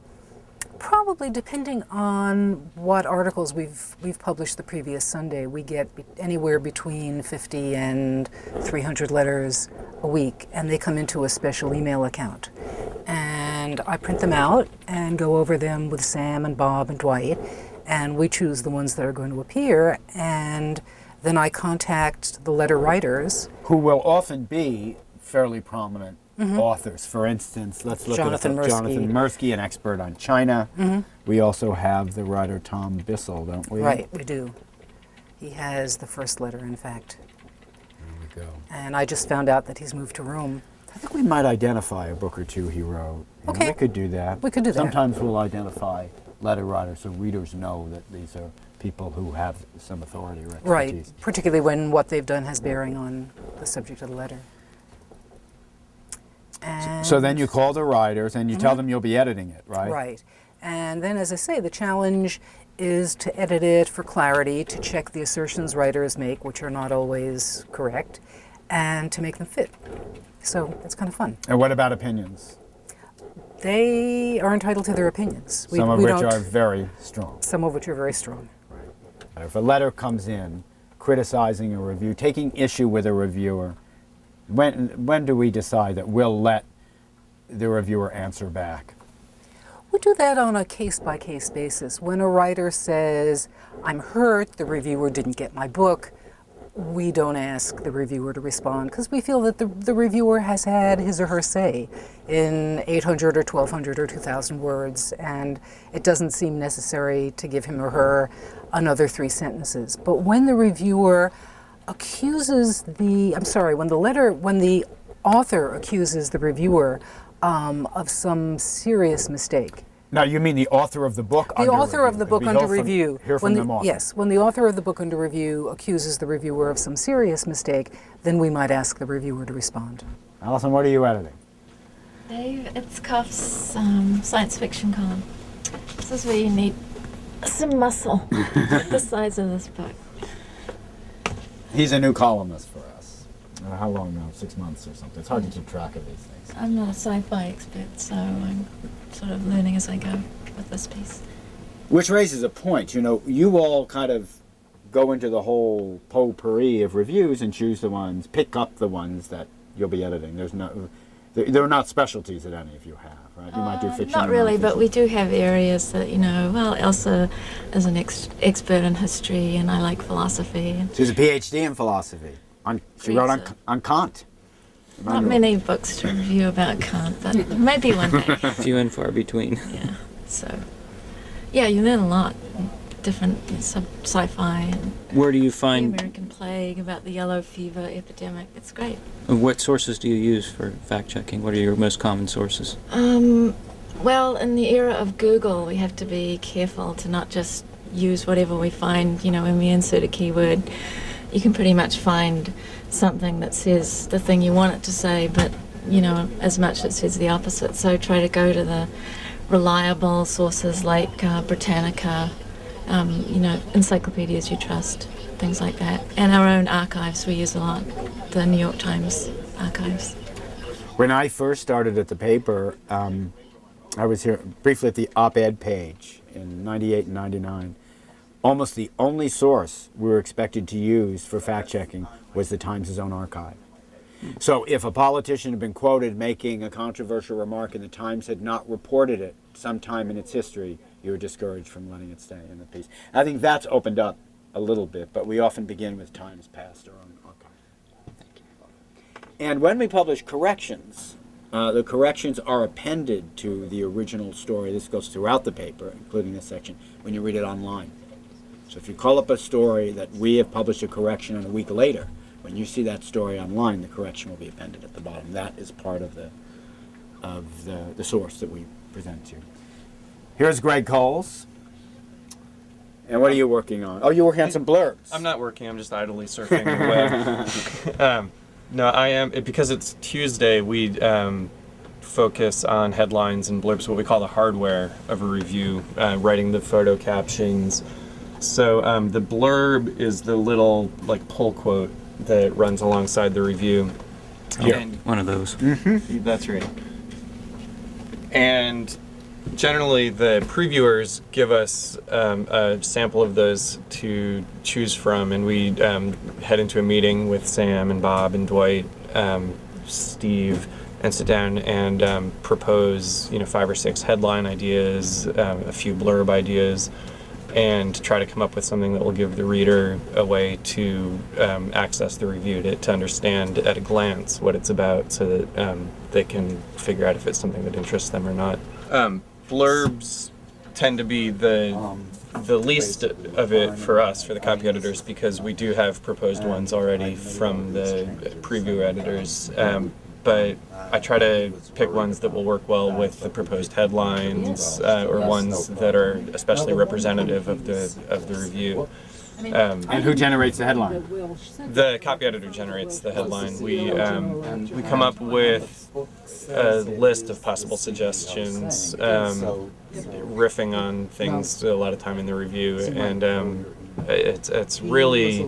probably depending on what articles we've published the previous Sunday, we get anywhere between 50 and 300 letters a week, and they come into a special email account. And I print them out and go over them with Sam and Bob and Dwight, and we choose the ones that are going to appear, and then I contact the letter writers. Who will often be fairly prominent authors. For instance, let's look Jonathan at Mirsky. Jonathan Mirsky, an expert on China. We also have the writer Tom Bissell, don't we? Right, we do. He has the first letter, in fact. There we go. And I just found out that he's moved to Rome. I think we might identify a book or two he wrote. You know, Okay. we could do that. We could do that. Sometimes we'll identify letter writers so readers know that these are people who have some authority or expertise. Right, particularly when what they've done has bearing on the subject of the letter. And So then you call the writers and you tell them you'll be editing it, right? Right. And then, as I say, the challenge is to edit it for clarity, to check the assertions writers make, which are not always correct, and to make them fit. So it's kind of fun. And what about opinions? They are entitled to their opinions. Some of which don't- are very strong. Some of which are very strong. If a letter comes in criticizing a review, taking issue with a reviewer, when do we decide that we'll let the reviewer answer back? We do that on a case-by-case basis. When a writer says, I'm hurt, the reviewer didn't get my book, we don't ask the reviewer to respond because we feel that the reviewer has had his or her say in 800 or 1,200 or 2,000 words, and it doesn't seem necessary to give him or her another 3 sentences. But when the reviewer accuses when the author accuses the reviewer of some serious mistake. Now, you mean the author of the book The under author review? of the 'Cause book we under review. Hear from them often. Yes, when the author of the book under review accuses the reviewer of some serious mistake, then we might ask the reviewer to respond. Allison, what are you editing? Dave, it's Cuff's science fiction column. This is where you need some muscle at the size of this book. He's a new columnist for us. How long now? 6 months or something. It's hard to keep track of these things. I'm not a sci-fi expert, so I'm sort of learning as I go with this piece. Which raises a point. You know, you all kind of go into the whole potpourri of reviews and choose the ones, pick up the ones that you'll be editing. There are not specialties that any of you have, right? You might do fiction. Not really, but we do have areas that, Elsa is an expert in history, and I like philosophy. She's a PhD in philosophy. She wrote on Kant. Not many books to review about Kant, but maybe one day. Few and far between. Yeah, so, yeah, you learn a lot. Different sci-fi and Where do you the find, American plague, about the yellow fever epidemic. It's great. what sources do you use for fact-checking? What are your most common sources? Well, in the era of Google, we have to be careful to not just use whatever we find, when we insert a keyword. You can pretty much find something that says the thing you want it to say, but, as much it says the opposite. So try to go to the reliable sources like Britannica, encyclopedias you trust, things like that. And our own archives we use a lot, the New York Times archives. When I first started at the paper, I was here briefly at the op-ed page in 98 and 99. Almost the only source we were expected to use for fact-checking was the Times' own archive. So if a politician had been quoted making a controversial remark and the Times had not reported it sometime in its history, you were discouraged from letting it stay in the piece. I think that's opened up a little bit, but we often begin with Times past our own archive. Thank you. And when we publish corrections, the corrections are appended to the original story. This goes throughout the paper, including this section, when you read it online. So if you call up a story that we have published a correction on a week later, when you see that story online, the correction will be appended at the bottom. That is part of the source that we present to you. Here's Greg Coles. And what are you working on? Oh, you're working on some blurbs. I'm not working. I'm just idly surfing the web. No, I am. Because it's Tuesday, we focus on headlines and blurbs, what we call the hardware of a review, writing the photo captions. So the blurb is the little pull quote that runs alongside the review. Yeah, one of those. Mm-hmm. That's right. And generally, the previewers give us a sample of those to choose from, and we head into a meeting with Sam and Bob and Dwight, Steve, and sit down and propose, 5 or 6 headline ideas, a few blurb ideas, and try to come up with something that will give the reader a way to access the review, to understand at a glance what it's about, so that they can figure out if it's something that interests them or not. Blurbs tend to be the least of it for us, for the copy editors, because we do have proposed ones already from the preview editors. But I try to pick ones that will work well with the proposed headlines, or ones that are especially representative of the review. And who generates the headline? The copy editor generates the headline. We come up with a list of possible suggestions, riffing on things a lot of time in the review, and it's really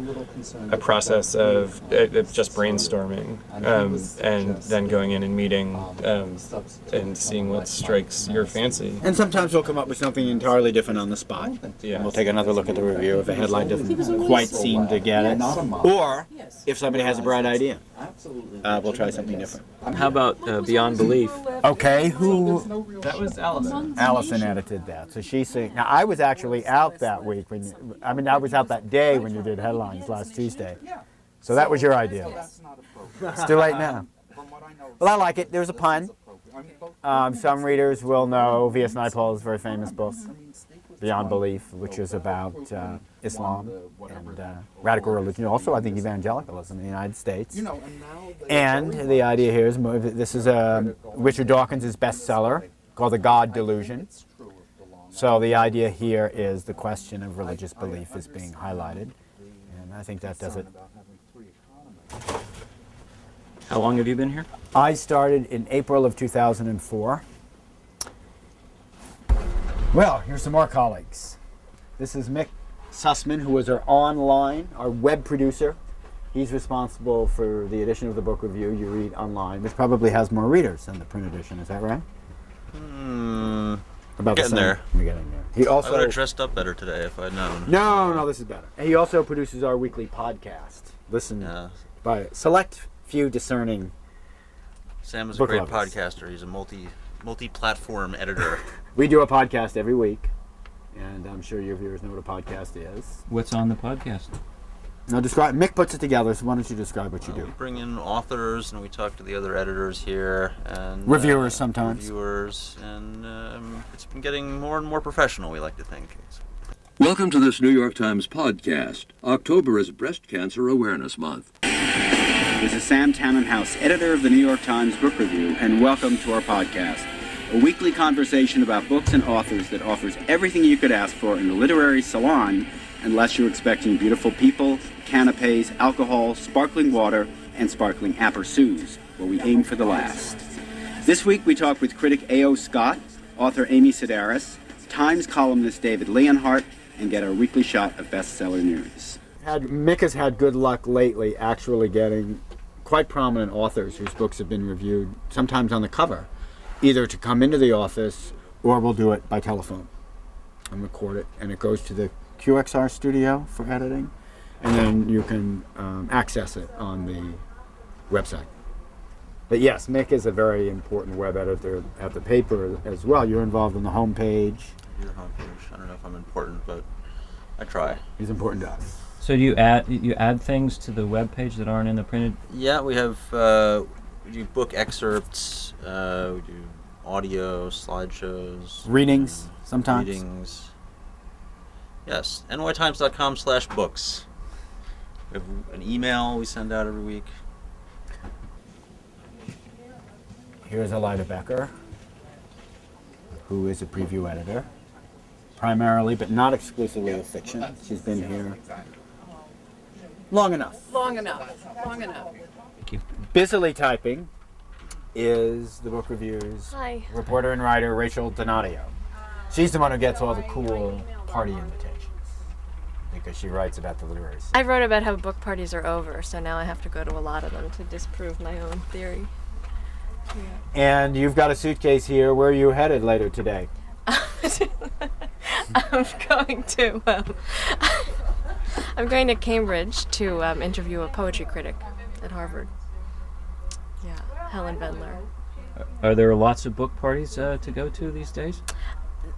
a process of just brainstorming, and then going in and meeting and seeing what strikes your fancy. And sometimes we'll come up with something entirely different on the spot. Yeah. And we'll take another look at the review if a headline doesn't quite seem to get it. Or if somebody has a bright idea, we'll try something different. How about Beyond Belief? Okay, who? That was Allison. Allison edited that. So she's saying. Now I was actually out that week when. I was out that day when you did headlines last Tuesday. So that was your idea. It's too late now. Well, I like it. There's a pun. Some readers will know V.S. Naipaul's very famous book, Beyond Belief, which is about Islam and radical religion. Also, I think evangelicalism in the United States. And the idea here is this is Richard Dawkins' bestseller called The God Delusion. So the idea here is the question of religious belief is being highlighted, and I think that does it. How long have you been here? I started in April of 2004. Well, here's some more colleagues. This is Mick Sussman, who is our web producer. He's responsible for the edition of the book review you read online, which probably has more readers than the print edition. Is that right? About getting there. We're getting there. He also I would have dressed up better today if I'd known. No, this is better. And he also produces our weekly podcast. Listen by select few discerning. Sam is a book great lovers. podcaster. He's a multi-platform editor. We do a podcast every week, and I'm sure your viewers know what a podcast is. What's on the podcast? Now describe. Mick puts it together, so why don't you describe what you do? We bring in authors, and we talk to the other editors here, and reviewers sometimes. Reviewers, and it's been getting more and more professional. We like to think. Welcome to this New York Times podcast. October is Breast Cancer Awareness Month. This is Sam Tannenhouse, editor of the New York Times Book Review, and welcome to our podcast, a weekly conversation about books and authors that offers everything you could ask for in a literary salon, unless you're expecting beautiful people, canapes, alcohol, sparkling water, and sparkling aperçus, where we aim for the last. This week we talk with critic A.O. Scott, author Amy Sedaris, Times columnist David Leonhardt, and get our weekly shot of bestseller news. Mick has had good luck lately actually getting quite prominent authors whose books have been reviewed, sometimes on the cover, either to come into the office or we'll do it by telephone and record it, and it goes to the QXR studio for editing, and then you can access it on the website. But yes, Mick is a very important web editor at the paper as well. You're involved in the homepage. Your homepage. I don't know if I'm important, but I try. He's important to us. So do you add things to the web page that aren't in the printed? Yeah, we have we do book excerpts. We do audio slideshows. Readings sometimes. Readings. Yes, nytimes.com/books. We have an email we send out every week. Here's Elida Becker, who is a preview editor, primarily, but not exclusively of fiction. She's been here long enough. Long enough. Thank you. Busily typing is the book review's Hi. reporter and writer, Rachel Donadio. She's the one who gets all the cool party invitations because she writes about the literary scene. I wrote about how book parties are over, so now I have to go to a lot of them to disprove my own theory. Yeah. And you've got a suitcase here. Where are you headed later today? I'm going to Cambridge to interview a poetry critic at Harvard. Yeah, Helen Vendler. Are there lots of book parties to go to these days?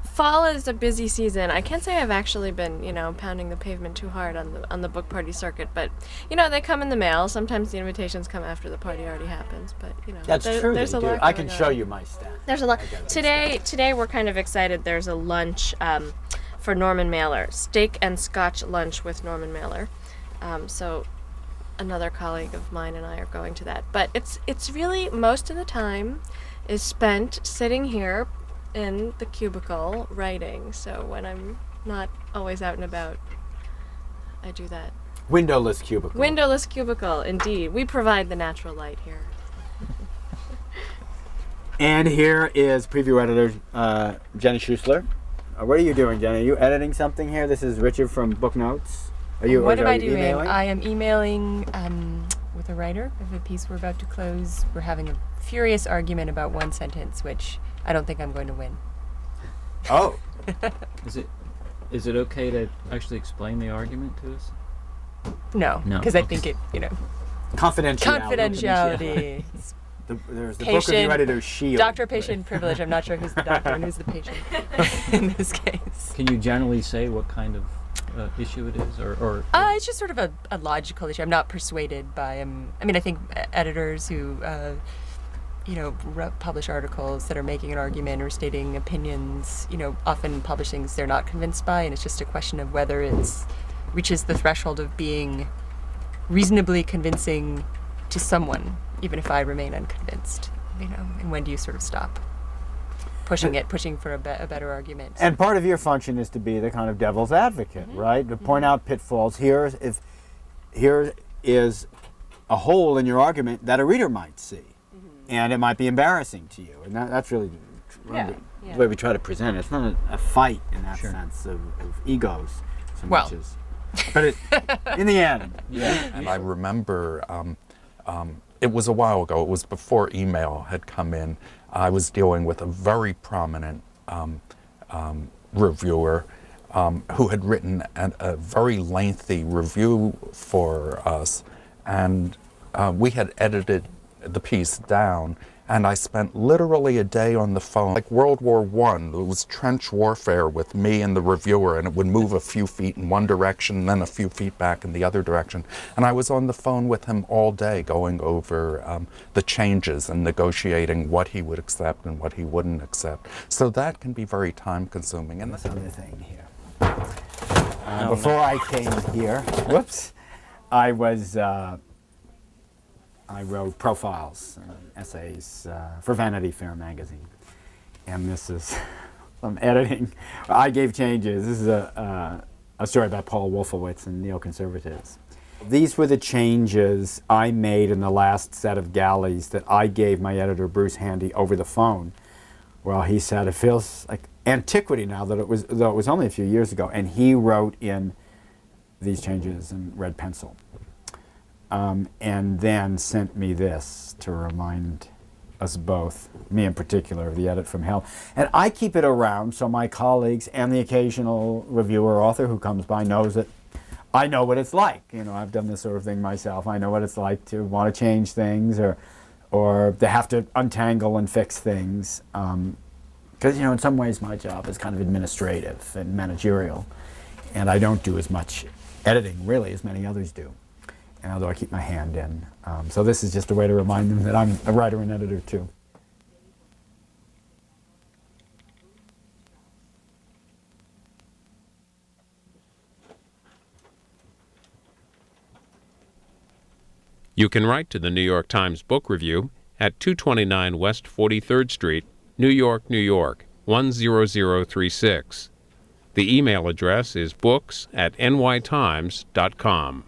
Fall is a busy season. I can't say I've actually been, pounding the pavement too hard on the book party circuit, but they come in the mail. Sometimes the invitations come after the party already happens, but That's true. There's a lot. I can show you my staff. There's a lot. Today we're kind of excited. There's a lunch for Norman Mailer, steak and scotch lunch with Norman Mailer. So another colleague of mine and I are going to that. But it's really most of the time is spent sitting here in the cubicle writing. So when I'm not always out and about, I do that. Windowless cubicle. Windowless cubicle, indeed. We provide the natural light here. And here is preview editor Jenny Schuessler. What are you doing, Jenny? Are you editing something here? This is Richard from Book Notes. What am I doing? Emailing? I am emailing with a writer of a piece we're about to close. We're having a furious argument about one sentence, which I don't think I'm going to win. Oh. Is it okay to actually explain the argument to us? No, because I think it, Confidentiality. Confidentiality. There's the book review editor's shield. Doctor-patient privilege. I'm not sure who's the doctor and who's the patient in this case. Can you generally say what kind of issue it is, or it's just sort of a logical issue. I'm not persuaded by I mean, I think editors who publish articles that are making an argument or stating opinions, often publish things they're not convinced by, and it's just a question of whether it reaches the threshold of being reasonably convincing to someone, even if I remain unconvinced, and when do you sort of stop pushing for a better argument? And part of your function is to be the kind of devil's advocate, right? To point out pitfalls. Here is a hole in your argument that a reader might see, and it might be embarrassing to you, and that's really the way we try to present it. It's not a fight in that sense of egos so much as, but in the end. And I remember it was a while ago. It was before email had come in. I was dealing with a very prominent reviewer who had written a very lengthy review for us, and we had edited the piece down, and I spent literally a day on the phone. Like World War I, it was trench warfare with me and the reviewer, and it would move a few feet in one direction and then a few feet back in the other direction. And I was on the phone with him all day going over the changes and negotiating what he would accept and what he wouldn't accept. So that can be very time consuming. And this other thing here. Before I came here, whoops, I wrote profiles and essays for Vanity Fair magazine, and this is some editing. I gave changes. This is a story about Paul Wolfowitz and neoconservatives. These were the changes I made in the last set of galleys that I gave my editor Bruce Handy over the phone. Well, he said it feels like antiquity now, though it was only a few years ago, and he wrote in these changes in red pencil. And then sent me this to remind us both, me in particular, of the edit from hell. And I keep it around so my colleagues and the occasional reviewer author who comes by knows that I know what it's like. I've done this sort of thing myself. I know what it's like to want to change things or to have to untangle and fix things. Because, in some ways my job is kind of administrative and managerial. And I don't do as much editing, really, as many others do. Although I keep my hand in. So this is just a way to remind them that I'm a writer and editor too. You can write to the New York Times Book Review at 229 West 43rd Street, New York, New York, 10036. The email address is books@nytimes.com.